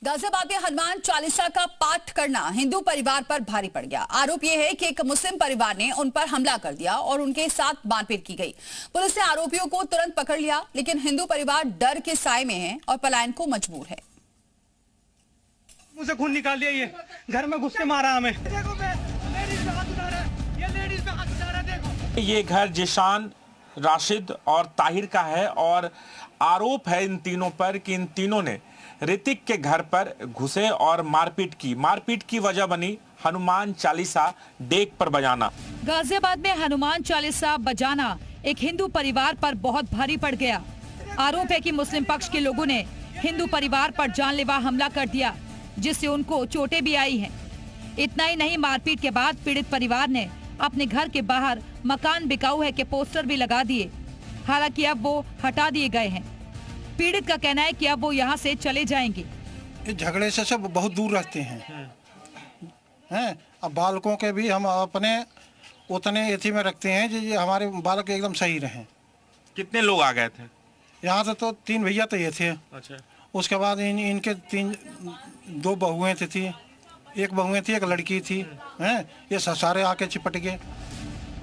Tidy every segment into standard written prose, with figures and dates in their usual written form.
गाजियाबाद में हनुमान चालीसा का पाठ करना हिंदू परिवार पर भारी पड़ गया। आरोप यह है कि एक मुस्लिम परिवार ने उन पर हमला कर दिया और उनके साथ मारपीट की गई। पुलिस ने आरोपियों को तुरंत पकड़ लिया, लेकिन हिंदू परिवार डर के साए में है और पलायन को मजबूर है। मुझे खून निकाल दिया, ये घर में घुस के मारा हमें। ये घर जिशान, राशिद और ताहिर का है और आरोप है इन तीनों पर कि इन तीनों ने ऋतिक के घर पर घुसे और मारपीट की। मारपीट की वजह बनी हनुमान चालीसा डेक पर बजाना। गाजियाबाद में हनुमान चालीसा बजाना एक हिंदू परिवार पर बहुत भारी पड़ गया। आरोप है कि मुस्लिम पक्ष के लोगों ने हिंदू परिवार पर जानलेवा हमला कर दिया, जिससे उनको चोटें भी आई हैं। इतना ही नहीं, मारपीट के बाद पीड़ित परिवार ने अपने घर के बाहर मकान बिकाऊ है के पोस्टर भी लगा दिए। हालांकि अब वो हटा दिए गए हैं। पीड़ित का कहना है कि अब वो यहाँ से चले जाएंगे। झगड़े से सब बहुत दूर रहते हैं। अब बालकों के भी हम अपने उतने एथी में रखते हैं जी हमारे बालक एकदम सही रहें। कितने लोग आ गए थे यहाँ से? तो 3 भैया तो ये थे। अच्छा। उसके बाद इनके 2 बहुएं थी, एक बहुएं थी, एक लड़की थी। ये सारे आके चिपट गए।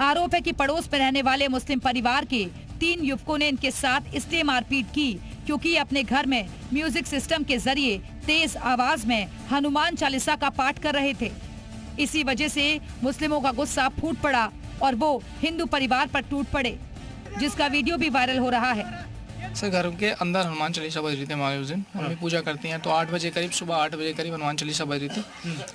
आरोप है कि पड़ोस में रहने वाले मुस्लिम परिवार के 3 युवकों ने इनके साथ इसलिए मारपीट की क्योंकि ये अपने घर में म्यूजिक सिस्टम के जरिए तेज आवाज में हनुमान चालीसा का पाठ कर रहे थे। इसी वजह से मुस्लिमों का गुस्सा फूट पड़ा और वो हिंदू परिवार पर टूट पड़े, जिसका वीडियो भी वायरल हो रहा है। सर, घर के अंदर हनुमान चालीसा बज रही थी हमारे उस दिन। हम भी पूजा करती हैं तो 8 बजे करीब, सुबह 8 बजे करीब हनुमान चालीसा बज रही थी।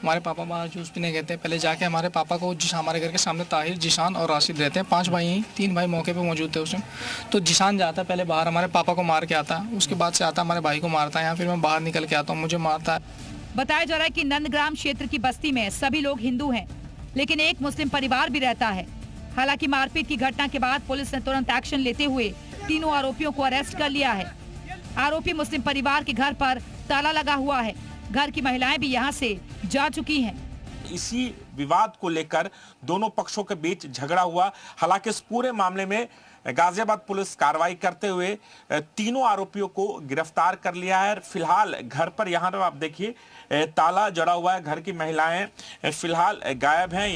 हमारे पापा बाहर जूस पीने गए थे। पहले जाके हमारे पापा को, हमारे घर के सामने ताहिर, जिशान और राशिद रहते हैं। 5 भाई हैं, 3 भाई मौके पे मौजूद थे उस दिन। तो जिशान जाता है पहले बाहर, हमारे पापा को मार के आता है। उसके बाद से आता हमारे भाई को मारता है यहाँ। फिर मैं बाहर निकल के आता हूँ, मुझे मारता है। बताया जा रहा है कि नंदग्राम क्षेत्र की बस्ती में सभी लोग हिंदू हैं, लेकिन एक मुस्लिम परिवार भी रहता है। हालांकि मारपीट की घटना के बाद पुलिस ने तुरंत एक्शन लेते हुए तीनों आरोपियों को अरेस्ट कर लिया है। आरोपी मुस्लिम परिवार के घर पर ताला लगा हुआ है। घर की महिलाएं भी यहां से जा चुकी हैं। इसी विवाद को लेकर दोनों पक्षों के बीच झगड़ा हुआ। हालांकि इस पूरे मामले में गाजियाबाद पुलिस कार्रवाई करते हुए तीनों आरोपियों को गिरफ्तार कर लिया है। फिलहाल घर पर यहाँ आप देखिए ताला जड़ा हुआ है। घर की महिलाएं फिलहाल गायब हैं।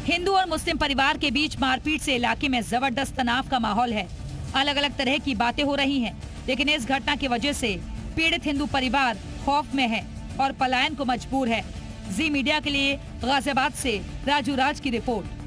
हिंदू और मुस्लिम परिवार के बीच मारपीट से इलाके में जबरदस्त तनाव का माहौल है। अलग अलग तरह की बातें हो रही हैं, लेकिन इस घटना की वजह से पीड़ित हिंदू परिवार खौफ में है और पलायन को मजबूर है। जी मीडिया के लिए गाजियाबाद से राजू राज की रिपोर्ट।